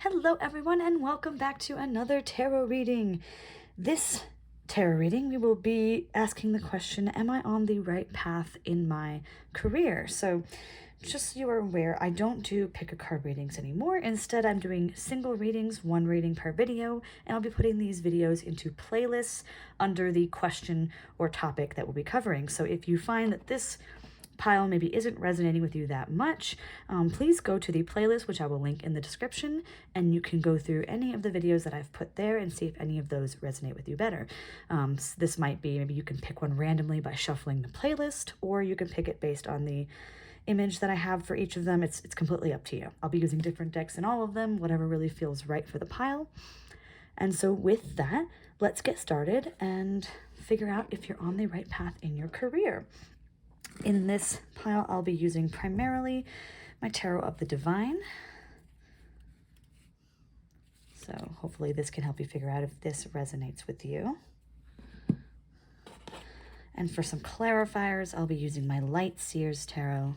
Hello everyone and welcome back to another tarot reading. This tarot reading we will be asking the question, am I on the right path in my career? So just so you are aware, I don't do pick a card readings anymore. Instead, I'm doing single readings, one reading per video, and I'll be putting these videos into playlists under the question or topic that we'll be covering. So if you find that this pile maybe isn't resonating with you that much, please go to the playlist, which I will link in the description, and you can go through any of the videos that I've put there and see if any of those resonate with you better. This might be, maybe you can pick one randomly by shuffling the playlist, or you can pick it based on the image that I have for each of them. It's completely up to you. I'll be using different decks in all of them, whatever really feels right for the pile. And so with that, let's get started and figure out if you're on the right path in your career. In this pile, I'll be using primarily my Tarot of the Divine. So hopefully this can help you figure out if this resonates with you. And for some clarifiers, I'll be using my Light Seers Tarot.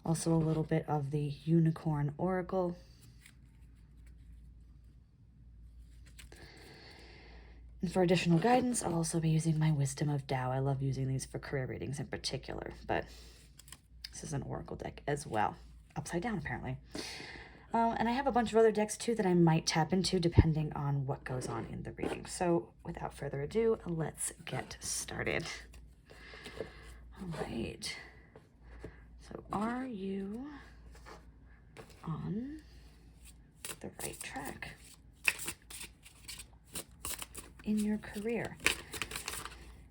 Also a little bit of the Unicorn Oracle. And for additional guidance, I'll also be using my Wisdom of Tao. I love using these for career readings in particular, but this is an oracle deck as well. Upside down, apparently. And I have a bunch of other decks too that I might tap into depending on what goes on in the reading. So without further ado, let's get started. All right. So are you on the right track in your career?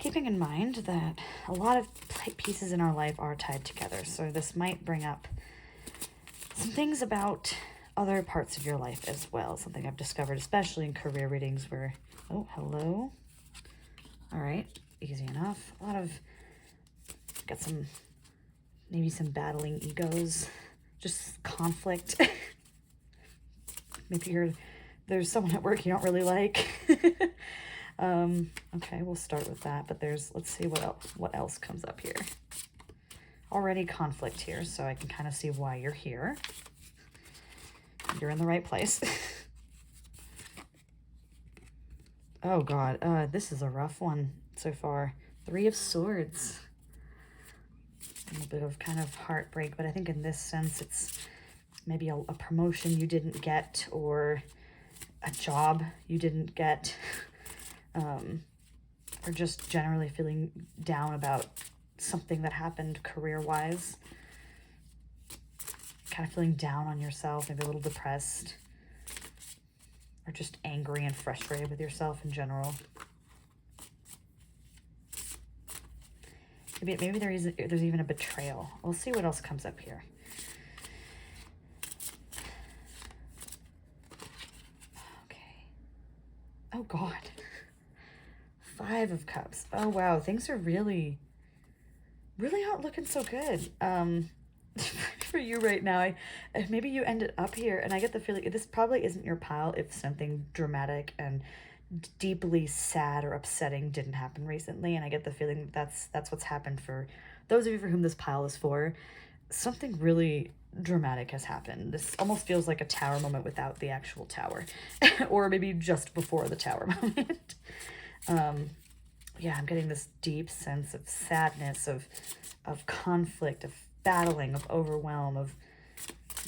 Keeping in mind that a lot of pieces in our life are tied together, so this might bring up some things about other parts of your life as well. Something I've discovered, especially in career readings where, oh, hello. All right, easy enough. A lot of, got some, maybe some battling egos, just conflict. Maybe there's someone at work you don't really like. Okay, we'll start with that, but let's see what else comes up here. Already conflict here, so I can kind of see why you're here. You're in the right place. Oh God, this is a rough one so far. 3 of Swords. A little bit of kind of heartbreak, but I think in this sense it's maybe a promotion you didn't get, or a job you didn't get, or just generally feeling down about something that happened career-wise. Kind of feeling down on yourself, maybe a little depressed, or just angry and frustrated with yourself in general. Maybe there's even a betrayal. We'll see what else comes up here. Okay. Oh God. 5 of Cups. Oh wow, things are really not looking so good for you right now. Maybe you ended up here, and I get the feeling this probably isn't your pile if something dramatic and deeply sad or upsetting didn't happen recently, and I get the feeling that's what's happened for those of you for whom this pile is for. Something really dramatic has happened. This almost feels like a tower moment without the actual tower, or maybe just before the tower moment. Yeah, I'm getting this deep sense of sadness, of conflict, of battling, of overwhelm, of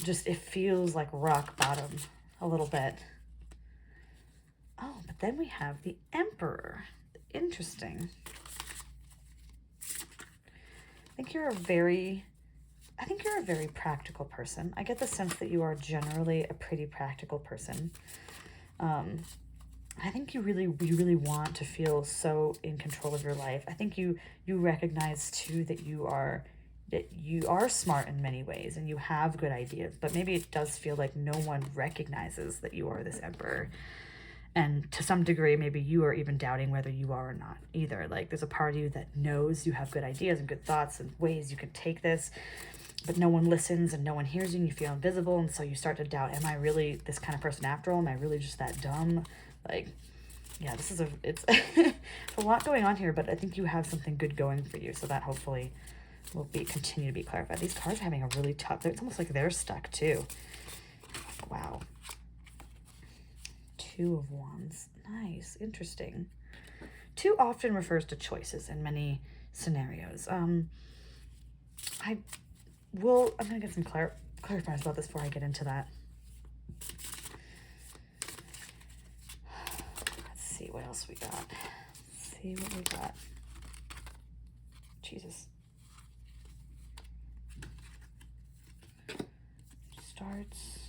just, it feels like rock bottom a little bit. Oh, but then we have the Emperor. Interesting. I think you're a very practical person. I get the sense that you are generally a pretty practical person. I think you really want to feel so in control of your life. I think you recognize too that you are smart in many ways and you have good ideas, but maybe it does feel like no one recognizes that you are this Emperor. And to some degree, maybe you are even doubting whether you are or not either. Like, there's a part of you that knows you have good ideas and good thoughts and ways you can take this, but no one listens and no one hears you and you feel invisible. And so you start to doubt, am I really this kind of person after all? Am I really just that dumb? Like, yeah, it's a lot going on here, but I think you have something good going for you. So that hopefully will continue to be clarified. These cards are having a really tough, it's almost like they're stuck too. Wow. Two of Wands. Nice. Interesting. Two often refers to choices in many scenarios. I'm going to get some clarifiers about this before I get into that. Let's see what else we got. Let's see what we got. Jesus. Starts.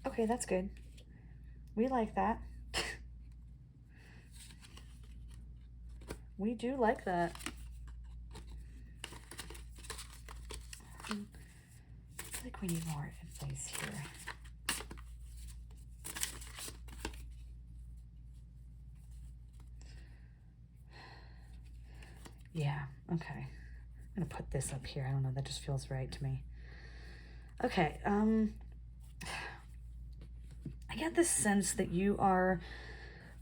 Okay, that's good. We like that. We do like that. I feel like we need more advice here. Yeah, okay. I'm gonna put this up here. I don't know, that just feels right to me. Okay, I get this sense that you are,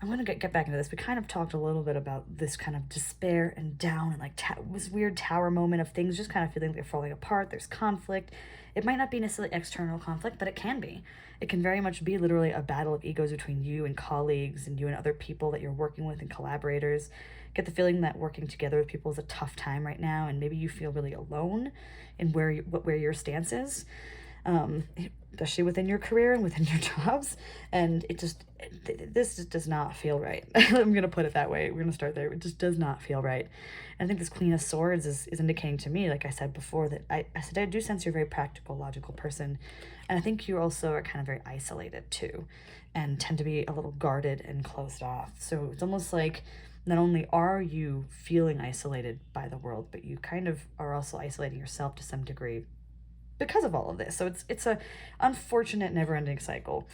I'm going to get back into this. We kind of talked a little bit about this kind of despair and down and like this weird tower moment of things just kind of feeling like they're falling apart. There's conflict. It might not be necessarily external conflict, but it can be. It can very much be literally a battle of egos between you and colleagues and you and other people that you're working with and collaborators. Get the feeling that working together with people is a tough time right now, and maybe you feel really alone in where your stance is. Especially within your career and within your jobs, and this just does not feel right. I'm gonna put it that way. We're gonna start there. It just does not feel right. And I think this Queen of Swords is indicating to me, like I said before, that I do sense you're a very practical, logical person, and I think you also are kind of very isolated too, and tend to be a little guarded and closed off. So it's almost like not only are you feeling isolated by the world, but you kind of are also isolating yourself to some degree because of all of this. So it's a unfortunate never-ending cycle.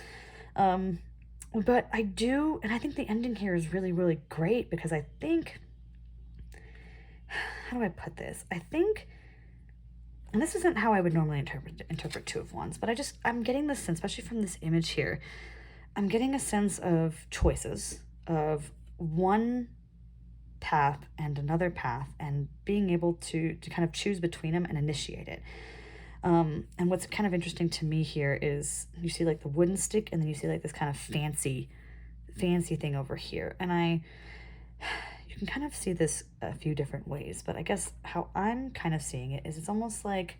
But I do, and I think the ending here is really, really great, because I think, how do I put this? I think, and this isn't how I would normally interpret Two of Wands, but I'm getting this sense, especially from this image here, I'm getting a sense of choices, of one path and another path, and being able to kind of choose between them and initiate it. And what's kind of interesting to me here is you see like the wooden stick, and then you see like this kind of fancy thing over here. And you can kind of see this a few different ways, but I guess how I'm kind of seeing it is it's almost like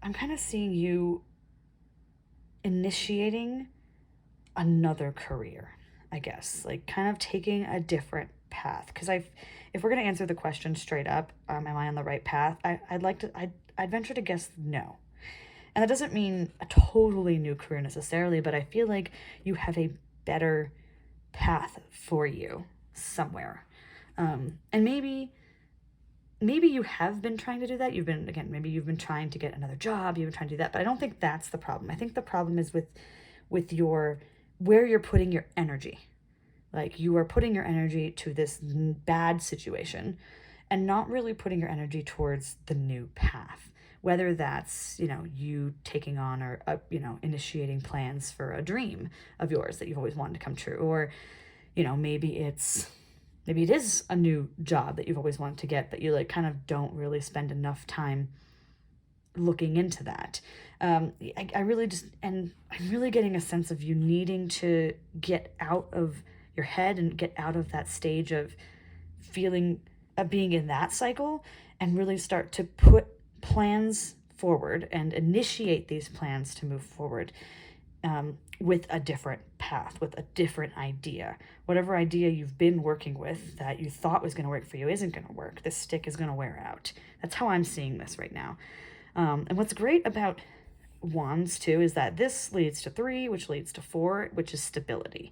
I'm kind of seeing you initiating another career, I guess, like kind of taking a different path. Because if we're going to answer the question straight up, am I on the right path? I'd venture to guess no. And that doesn't mean a totally new career necessarily, but I feel like you have a better path for you somewhere. And maybe you have been trying to do that. Maybe you've been trying to get another job, you've been trying to do that, but I don't think that's the problem. I think the problem is with where you're putting your energy. Like, you are putting your energy to this bad situation and not really putting your energy towards the new path. Whether that's, you taking on or, initiating plans for a dream of yours that you've always wanted to come true. Or, maybe it is a new job that you've always wanted to get, but you like kind of don't really spend enough time looking into that. I really just, and I'm really getting a sense of you needing to get out of your head and get out of that stage of being in that cycle, and really start to put plans forward and initiate these plans to move forward with a different path, with a different idea. Whatever idea you've been working with that you thought was going to work for you isn't going to work. This stick is going to wear out. That's how I'm seeing this right now. And what's great about Wands too is that this leads to 3, which leads to 4, which is stability.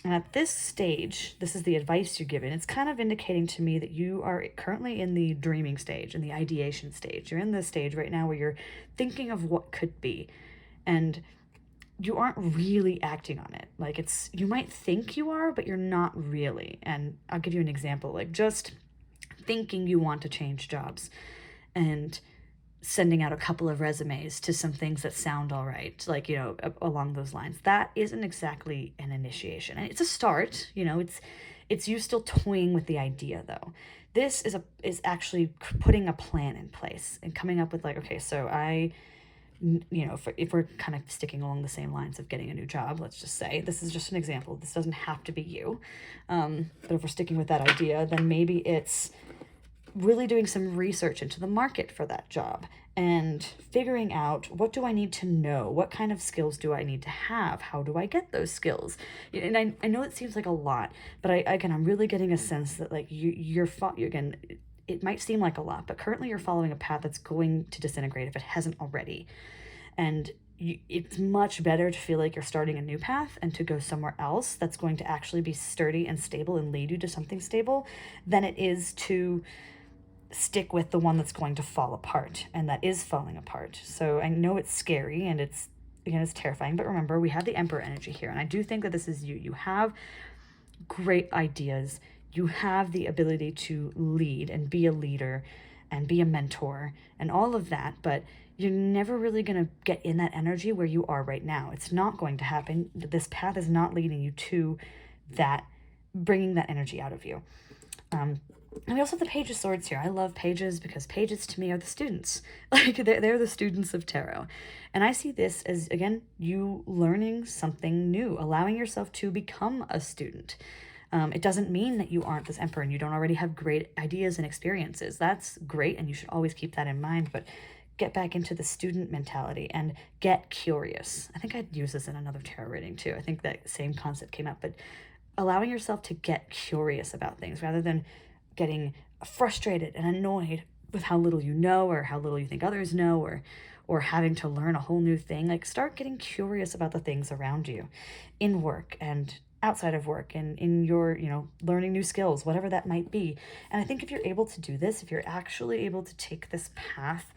And at this stage, this is the advice you're given. It's kind of indicating to me that you are currently in the dreaming stage, in the ideation stage. You're in the stage right now where you're thinking of what could be, and you aren't really acting on it. Like, you might think you are, but you're not really. And I'll give you an example, like just thinking you want to change jobs and sending out a couple of resumes to some things that sound all right, like, you know, along those lines. That isn't exactly an initiation. And it's a start, you know, it's you still toying with the idea though. This is actually putting a plan in place and coming up with like, okay, so you know, if we're kind of sticking along the same lines of getting a new job, let's just say, this is just an example. This doesn't have to be you. But if we're sticking with that idea, then maybe it's really doing some research into the market for that job and figuring out, what do I need to know? What kind of skills do I need to have? How do I get those skills? And I know it seems like a lot, but I'm really getting a sense that like you're again, it might seem like a lot, but currently you're following a path that's going to disintegrate if it hasn't already. And it's much better to feel like you're starting a new path and to go somewhere else that's going to actually be sturdy and stable and lead you to something stable than it is to stick with the one that's going to fall apart and that is falling apart. So I know it's scary and it's terrifying, but remember, we have the Emperor energy here. And I do think that this is you. You have great ideas. You have the ability to lead and be a leader and be a mentor and all of that, but you're never really going to get in that energy where you are right now. It's not going to happen. This path is not leading you to that, bringing that energy out of you. And we also have the Page of Swords here. I love pages because pages to me are the students. Like they're the students of tarot. And I see this as, again, you learning something new, allowing yourself to become a student. It doesn't mean that you aren't this Emperor and you don't already have great ideas and experiences. That's great, and you should always keep that in mind, but get back into the student mentality and get curious. I think I'd use this in another tarot reading too. I think that same concept came up, but allowing yourself to get curious about things rather than getting frustrated and annoyed with how little you know or how little you think others know, or having to learn a whole new thing. Like, start getting curious about the things around you in work and outside of work and in your, you know, learning new skills, whatever that might be. And I think if you're able to do this, if you're actually able to take this path,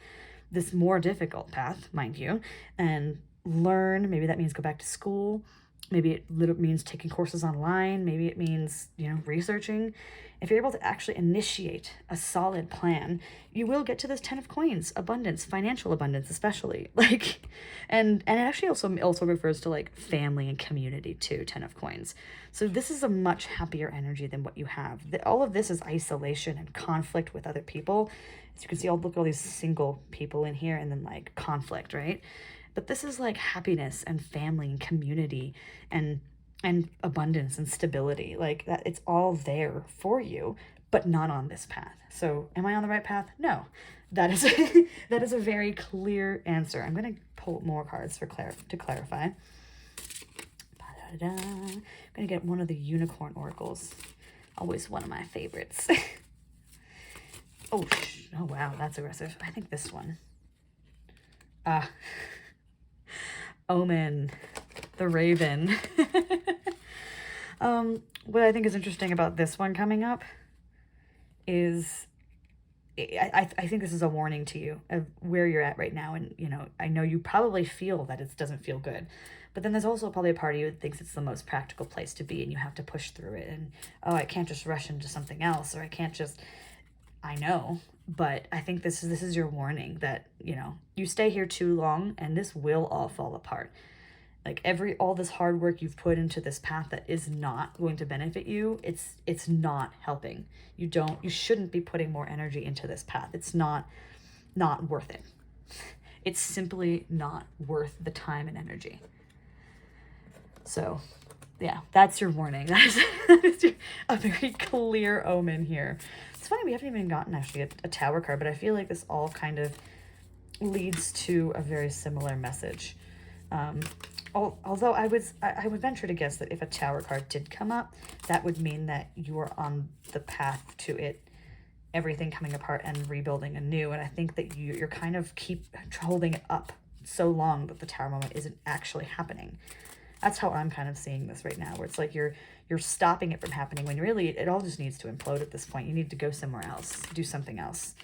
this more difficult path, mind you, and learn, maybe that means go back to school, maybe it means taking courses online, maybe it means, you know, researching. If you're able to actually initiate a solid plan, you will get to this 10 of Coins, abundance, financial abundance especially. Like, and it actually also refers to like family and community too, 10 of Coins. So this is a much happier energy than what you have. All of this is isolation and conflict with other people. As you can see, look at all these single people in here and then like conflict, right? But this is like happiness and family and community and abundance and stability. Like that, it's all there for you, but not on this path. So am I on the right path? No. That is that is a very clear answer. I'm going to pull more cards to clarify. I'm going to get one of the unicorn oracles. Always one of my favorites. Oh wow, that's aggressive. I think this one. Omen, the Raven. What I think is interesting about this one coming up is I think this is a warning to you of where you're at right now. And, you know, I know you probably feel that it doesn't feel good, but then there's also probably a part of you that thinks it's the most practical place to be and you have to push through it. And, oh, I can't just rush into something else, or I can't just, I know. But I think this is your warning that, you know, you stay here too long and this will all fall apart. Like all this hard work you've put into this path that is not going to benefit you, it's not helping. You shouldn't be putting more energy into this path. It's not worth it. It's simply not worth the time and energy. So yeah, that's your warning. That is a very clear omen here. It's funny, we haven't even gotten actually a tower card, but I feel like this all kind of leads to a very similar message. Although I would venture to guess that if a tower card did come up, that would mean that you are on the path to everything coming apart and rebuilding anew. And I think that you're kind of keep holding it up so long that the tower moment isn't actually happening. That's how I'm kind of seeing this right now, where it's like you're stopping it from happening when really it all just needs to implode at this point. You need to go somewhere else, do something else.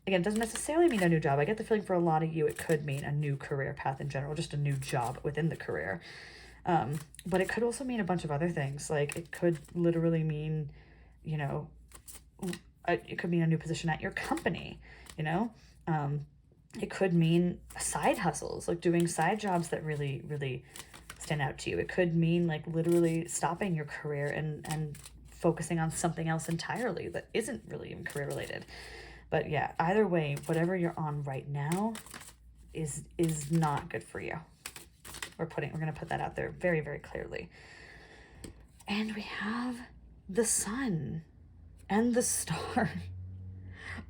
Again, it doesn't necessarily mean a new job. I get the feeling for a lot of you, it could mean a new career path in general, just a new job within the career. But it could also mean a bunch of other things. Like it could literally mean, you know, it could mean a new position at your company, you know? It could mean side hustles, like doing side jobs that really, really stand out to you. It could mean like literally stopping your career and focusing on something else entirely that isn't really even career related. But yeah, either way, whatever you're on right now is not good for you. We're going to put that out there very, very clearly. And we have the sun and the star.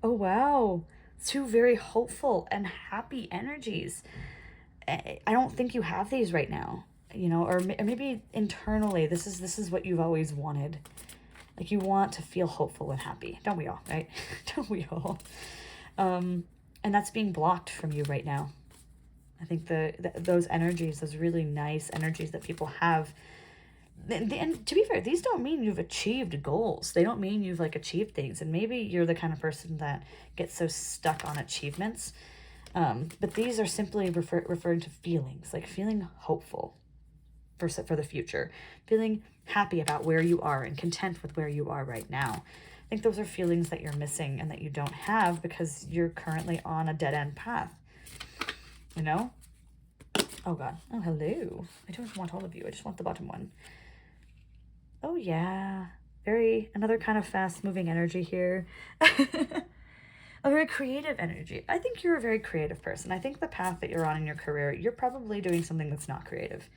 Oh, wow. Two very hopeful and happy energies. I don't think you have these right now, you know, or maybe internally, this is what you've always wanted. Like, you want to feel hopeful and happy. Don't we all, right? Don't we all? And that's being blocked from you right now. I think those energies, those really nice energies that people have, and to be fair, these don't mean you've achieved goals. They don't mean you've like achieved things. And maybe you're the kind of person that gets so stuck on achievements. But these are simply referring to feelings, like feeling hopeful for the future, feeling happy about where you are and content with where you are right now. I think those are feelings that you're missing and that you don't have because you're currently on a dead-end path, you know? Oh, God. Oh, hello. I don't want all of you. I just want the bottom one. Oh, yeah. Another kind of fast-moving energy here. A very creative energy. I think you're a very creative person. I think the path that you're on in your career, you're probably doing something that's not creative.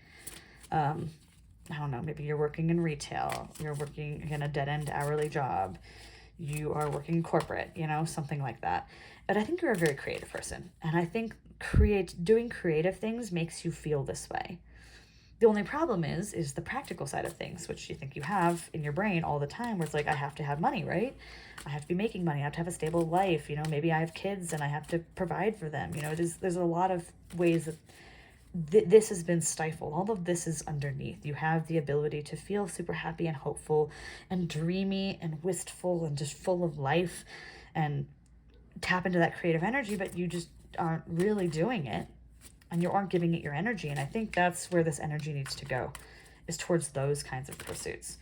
I don't know, maybe you're working in retail, you're working in a dead-end hourly job, you are working corporate, you know, something like that. But I think you're a very creative person. And I think doing creative things makes you feel this way. The only problem is the practical side of things, which you think you have in your brain all the time, where it's like, I have to have money, right? I have to be making money. I have to have a stable life. You know, maybe I have kids and I have to provide for them. You know, there's a lot of ways that this has been stifled. All of this is underneath. You have the ability to feel super happy and hopeful and dreamy and wistful and just full of life and tap into that creative energy, but you just aren't really doing it. And you aren't giving it your energy. And I think that's where this energy needs to go, is towards those kinds of pursuits.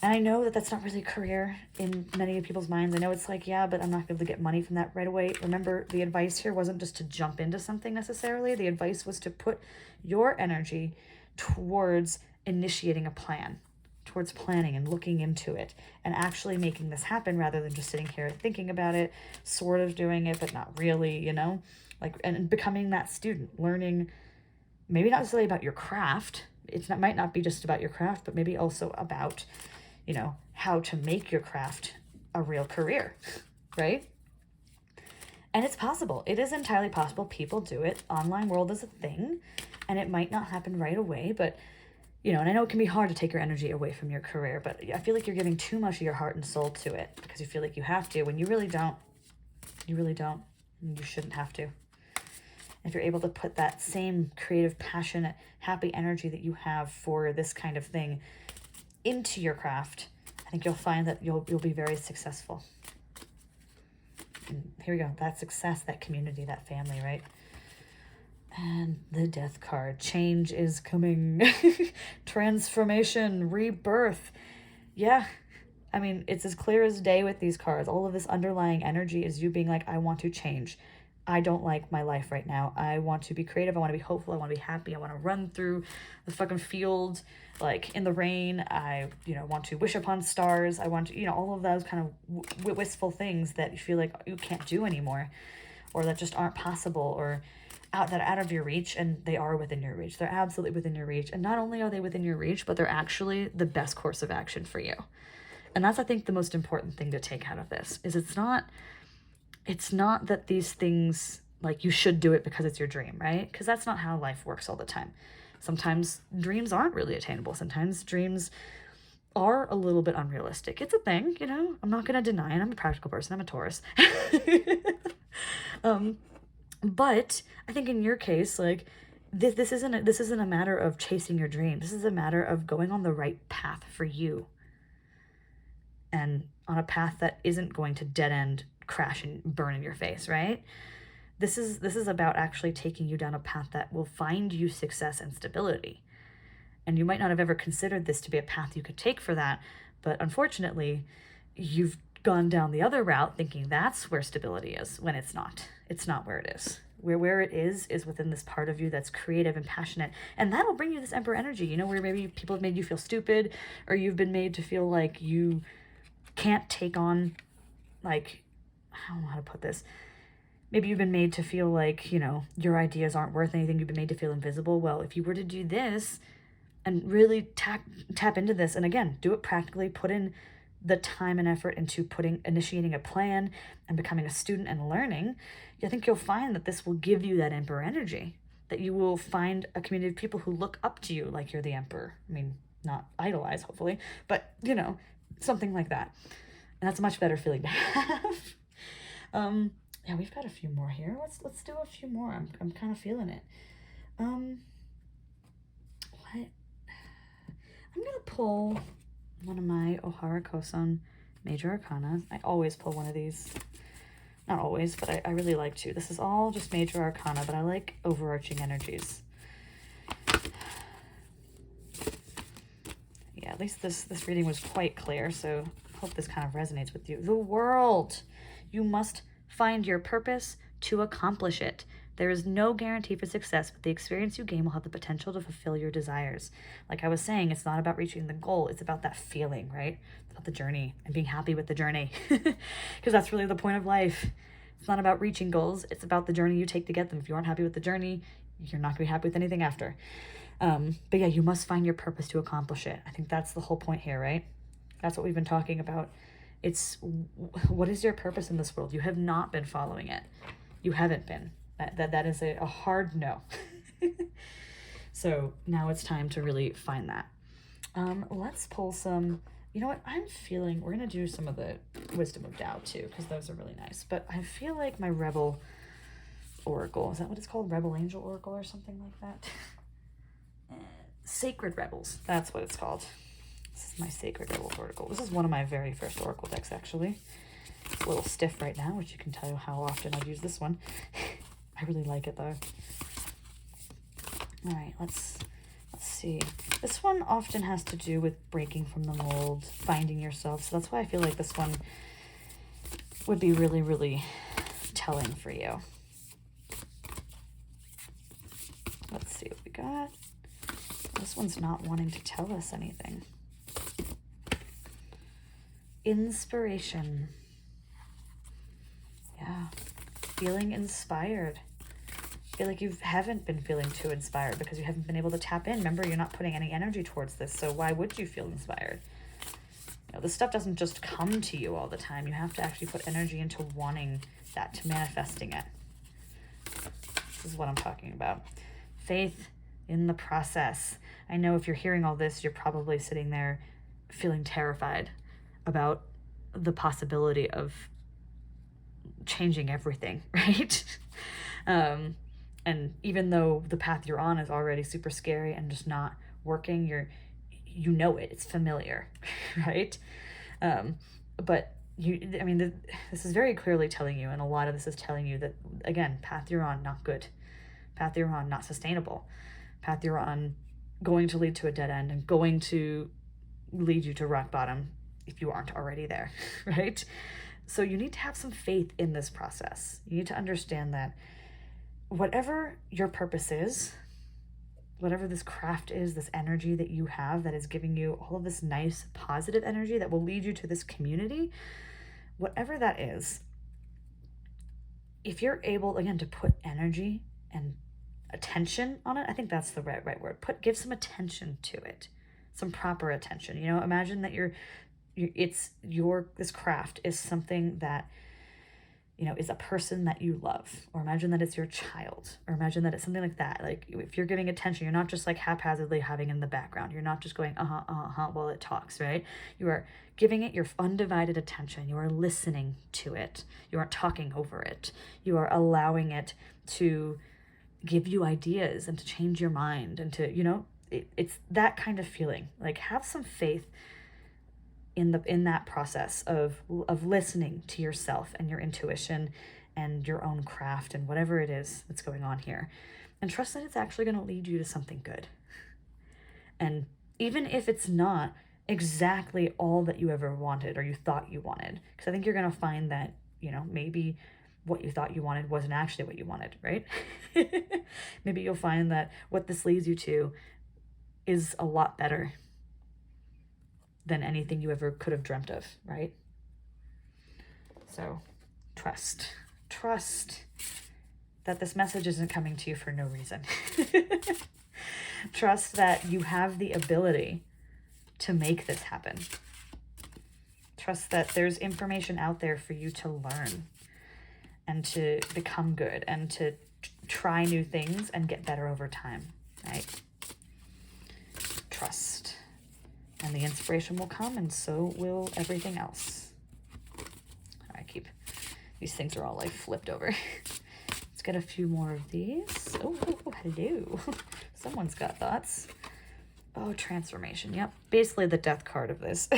And I know that that's not really a career in many of people's minds. I know it's like, yeah, but I'm not going to be able to get money from that right away. Remember, the advice here wasn't just to jump into something necessarily. The advice was to put your energy towards initiating a plan, towards planning and looking into it and actually making this happen rather than just sitting here thinking about it, sort of doing it, but not really, you know? Like, and becoming that student, learning maybe not necessarily about your craft. Might not be just about your craft, but maybe also about, you know, how to make your craft a real career, right? And it's possible. It is entirely possible. People do it. Online world is a thing, and it might not happen right away, but, you know, and I know it can be hard to take your energy away from your career, but I feel like you're giving too much of your heart and soul to it because you feel like you have to, when you really don't. You really don't. And you shouldn't have to. If you're able to put that same creative, passionate, happy energy that you have for this kind of thing into your craft, I think you'll find that you'll be very successful. And here we go. That success, that community, that family, right? And the Death card. Change is coming. Transformation, rebirth. Yeah. I mean, it's as clear as day with these cards. All of this underlying energy is you being like, I want to change. I don't like my life right now. I want to be creative. I want to be hopeful. I want to be happy. I want to run through the fucking field, like in the rain. I, you know, want to wish upon stars. I want to, you know, all of those kind of wistful things that you feel like you can't do anymore, or that just aren't possible, or out of your reach. And they are within your reach. They're absolutely within your reach. And not only are they within your reach, but they're actually the best course of action for you. And that's, I think, the most important thing to take out of this is it's not that these things, like, you should do it because it's your dream, right? Because that's not how life works all the time. Sometimes dreams aren't really attainable. Sometimes dreams are a little bit unrealistic. It's a thing, you know? I'm not going to deny it. I'm a practical person. I'm a Taurus. But I think in your case, like, this isn't a matter of chasing your dream. This is a matter of going on the right path for you. And on a path that isn't going to dead end, crash and burn in your face, right? This is about actually taking you down a path that will find you success and stability. And you might not have ever considered this to be a path you could take for that, but unfortunately, you've gone down the other route thinking that's where stability is, when it's not. It's not where it is. Where it is within this part of you that's creative and passionate. And that'll bring you this Emperor energy, you know, where maybe people have made you feel stupid, or you've been made to feel like you can't take on, like, I don't know how to put this. Maybe you've been made to feel like, you know, your ideas aren't worth anything. You've been made to feel invisible. Well, if you were to do this and really tap into this, and again, do it practically, put in the time and effort into initiating a plan and becoming a student and learning, I think you'll find that this will give you that Emperor energy, that you will find a community of people who look up to you like you're the Emperor. I mean, not idolize, hopefully, but, you know, something like that. And that's a much better feeling to have. Yeah, we've got a few more here. Let's do a few more. I'm kind of feeling it. What? I'm gonna pull one of my Ohara Kosan Major Arcana. I always pull one of these. Not always, but I really like to. This is all just Major Arcana, but I like overarching energies. Yeah, at least this reading was quite clear, so I hope this kind of resonates with you. The world. You must find your purpose to accomplish it. There is no guarantee for success, but the experience you gain will have the potential to fulfill your desires. Like I was saying, it's not about reaching the goal. It's about that feeling, right? It's about the journey and being happy with the journey. Because that's really the point of life. It's not about reaching goals. It's about the journey you take to get them. If you aren't happy with the journey, you're not going to be happy with anything after. But yeah, you must find your purpose to accomplish it. I think that's the whole point here, right? That's what we've been talking about. It's, what is your purpose in this world? You have not been following it. You haven't been. That is a hard no. So now it's time to really find that. Let's pull some, you know what, I'm feeling, we're going to do some of the Wisdom of Tao too, because those are really nice. But I feel like my Rebel Oracle, is that what it's called? Rebel Angel Oracle or something like that? Sacred Rebels, that's what it's called. This is my Sacred Rebels Oracle. This is one of my very first Oracle decks, actually. It's a little stiff right now, which you can tell how often I've used this one. I really like it, though. All right, let's see. This one often has to do with breaking from the mold, finding yourself. So that's why I feel like this one would be really, really telling for you. Let's see what we got. This one's not wanting to tell us anything. Inspiration. Yeah, feeling inspired. I feel like you haven't been feeling too inspired because you haven't been able to tap in. Remember, you're not putting any energy towards this, so why would you feel inspired? You know, this stuff doesn't just come to you all the time. You have to actually put energy into wanting that, to manifesting it. This is what I'm talking about. Faith in the process. I know if you're hearing all this, you're probably sitting there feeling terrified about the possibility of changing everything, right? And even though the path you're on is already super scary and just not working, you know it, it's familiar, right? But this is very clearly telling you, and a lot of this is telling you that, again, path you're on, not good. Path you're on, not sustainable. Path you're on, going to lead to a dead end and going to lead you to rock bottom if you aren't already there, right? So you need to have some faith in this process. You need to understand that whatever your purpose is, whatever this craft is, this energy that you have that is giving you all of this nice positive energy that will lead you to this community, whatever that is, if you're able, again, to put energy and attention on it, I think that's the right word. Give some attention to it, some proper attention. You know, imagine that this craft is something that, you know, is a person that you love, or imagine that it's your child, or imagine that it's something like that. Like, if you're giving attention, you're not just like haphazardly having in the background. You're not just going while it talks, right? You are giving it your undivided attention. You are listening to it. You aren't talking over it. You are allowing it to give you ideas and to change your mind and to, you know, it's that kind of feeling. Like, have some faith in that process of listening to yourself and your intuition and your own craft and whatever it is that's going on here, and trust that it's actually going to lead you to something good. And even if it's not exactly all that you ever wanted or you thought you wanted. Because I think you're going to find that, you know, maybe what you thought you wanted wasn't actually what you wanted, right? Maybe you'll find that what this leads you to is a lot better than anything you ever could have dreamt of, right? So trust that this message isn't coming to you for no reason. Trust that you have the ability to make this happen. Trust that there's information out there for you to learn and to become good and to try new things and get better over time, right? Trust. And the inspiration will come, and so will everything else. These things are all like flipped over. Let's get a few more of these. Oh, hello. Someone's got thoughts. Oh, transformation. Yep. Basically the death card of this.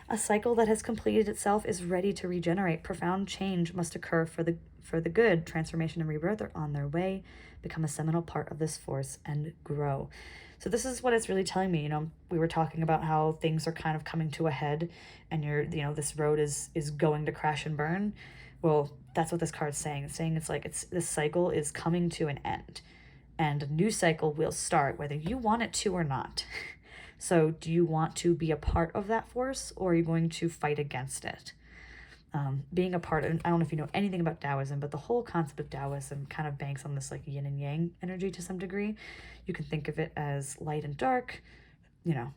A cycle that has completed itself is ready to regenerate. Profound change must occur for the good. Transformation and rebirth are on their way. Become a seminal part of this force and grow. So this is what it's really telling me. You know, we were talking about how things are kind of coming to a head and this road is going to crash and burn. Well, that's what this card's saying. It's saying this cycle is coming to an end and a new cycle will start whether you want it to or not. So do you want to be a part of that force, or are you going to fight against it? Being a part of, I don't know if you know anything about Taoism, but the whole concept of Taoism kind of banks on this like yin and yang energy to some degree. You can think of it as light and dark, you know,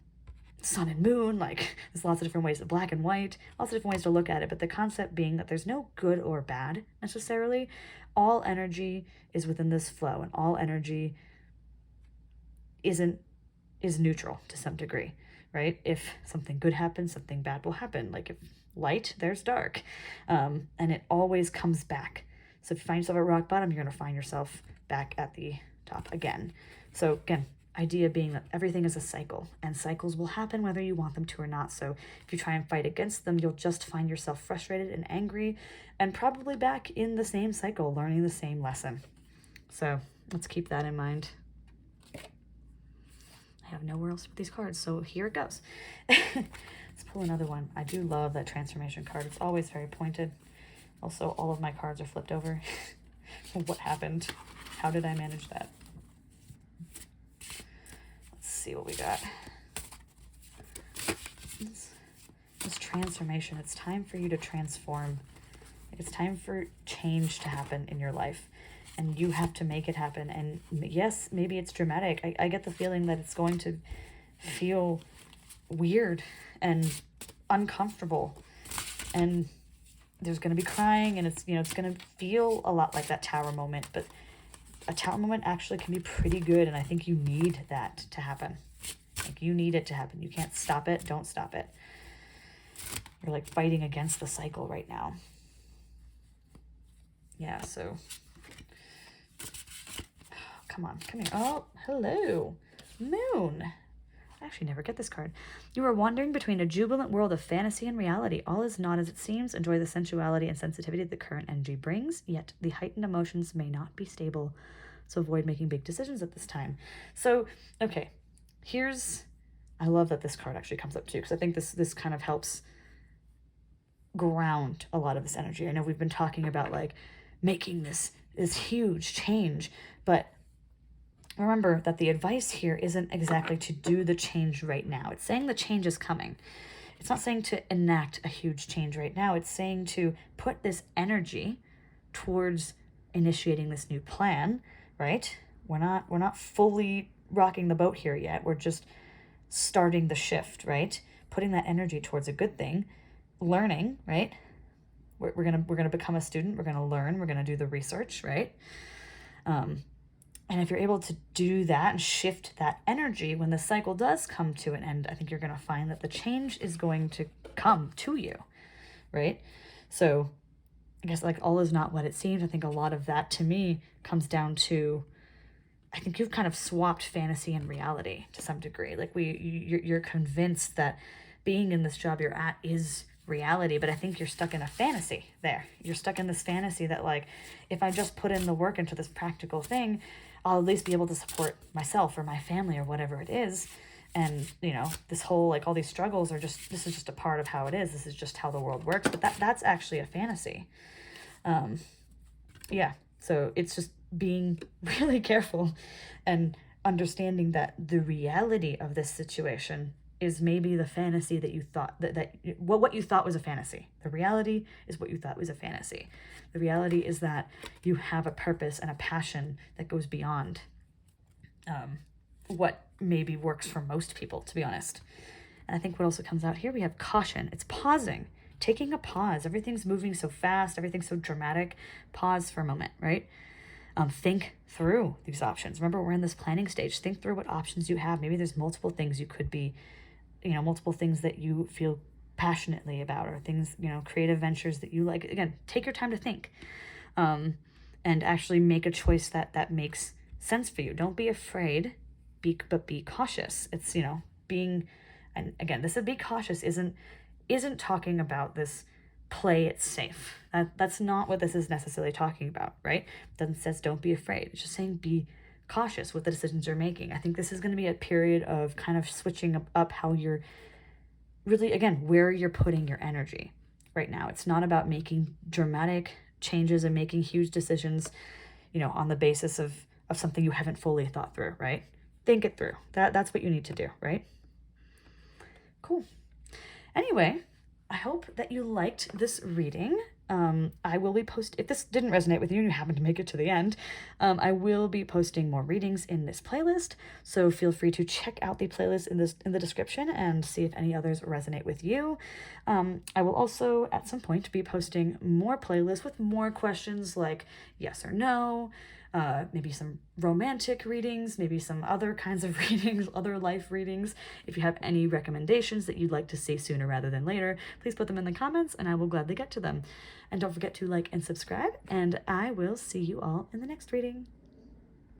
sun and moon, like there's lots of different ways, black and white, lots of different ways to look at it. But the concept being that there's no good or bad necessarily. All energy is within this flow, and all energy is neutral to some degree, right? If something good happens, something bad will happen. Like if light, there's dark, and it always comes back. So if you find yourself at rock bottom, you're going to find yourself back at the top again. So again, idea being that everything is a cycle, and cycles will happen whether you want them to or not. So if you try and fight against them, you'll just find yourself frustrated and angry and probably back in the same cycle, learning the same lesson. So let's keep that in mind. I have nowhere else with these cards, so here it goes. Let's pull another one. I do love that transformation card. It's always very pointed. Also, all of my cards are flipped over. What happened? How did I manage that? Let's see what we got. This transformation. It's time for you to transform. It's time for change to happen in your life. And you have to make it happen. And yes, maybe it's dramatic. I get the feeling that it's going to feel weird and uncomfortable. And there's going to be crying, and it's going to feel a lot like that tower moment. But a tower moment actually can be pretty good. And I think you need that to happen. Like, you need it to happen. You can't stop it. Don't stop it. You're like fighting against the cycle right now. Yeah, so... Come on, come here. Oh, hello. Moon. I actually never get this card. You are wandering between a jubilant world of fantasy and reality. All is not as it seems. Enjoy the sensuality and sensitivity that the current energy brings, yet the heightened emotions may not be stable. So avoid making big decisions at this time. So, okay, I love that this card actually comes up too, because I think this kind of helps ground a lot of this energy. I know we've been talking about like making this huge change, but remember that the advice here isn't exactly to do the change right now. It's saying the change is coming. It's not saying to enact a huge change right now. It's saying to put this energy towards initiating this new plan, right? We're not fully rocking the boat here yet. We're just starting the shift, right? Putting that energy towards a good thing, learning, right? We're gonna become a student. We're gonna learn. We're gonna do the research, right? And if you're able to do that and shift that energy when the cycle does come to an end, I think you're going to find that the change is going to come to you, right? So I guess like all is not what it seems. I think a lot of that to me comes down to, I think you've kind of swapped fantasy and reality to some degree. Like you're convinced that being in this job you're at is reality, but I think you're stuck in a fantasy there. You're stuck in this fantasy that like, if I just put in the work into this practical thing, I'll at least be able to support myself or my family or whatever it is. And, you know, this whole, like, all these struggles are just, this is just a part of how it is. This is just how the world works. But that's actually a fantasy. Yeah. So it's just being really careful and understanding that the reality of this situation is maybe the fantasy that you thought what you thought was a fantasy. The reality is what you thought was a fantasy. The reality is that you have a purpose and a passion that goes beyond what maybe works for most people, to be honest. And I think what also comes out here, we have caution. It's pausing, taking a pause. Everything's moving so fast, everything's so dramatic. Pause for a moment, right? Think through these options. Remember, we're in this planning stage. Think through what options you have. Maybe there's multiple things you could be, you know, multiple things that you feel passionately about, or things, you know, creative ventures that you like. Again, take your time to think, and actually make a choice that makes sense for you. Don't be afraid, but be cautious. It's, you know, being, and again, this is be cautious isn't talking about this play it safe. That's not what this is necessarily talking about, right? It doesn't says don't be afraid. It's just saying be cautious with the decisions you're making. I think this is going to be a period of kind of switching up how you're really, again, where you're putting your energy right now. It's not about making dramatic changes and making huge decisions, you know, on the basis of something you haven't fully thought through, right? Think it through. That's what you need to do, right? Cool. Anyway, I hope that you liked this reading. I will be if this didn't resonate with you and you happen to make it to the end, I will be posting more readings in this playlist. So feel free to check out the playlist in the description and see if any others resonate with you. I will also at some point be posting more playlists with more questions like yes or no, maybe some romantic readings, maybe some other kinds of readings, other life readings. If you have any recommendations that you'd like to see sooner rather than later, please put them in the comments and I will gladly get to them. And don't forget to like and subscribe, and I will see you all in the next reading.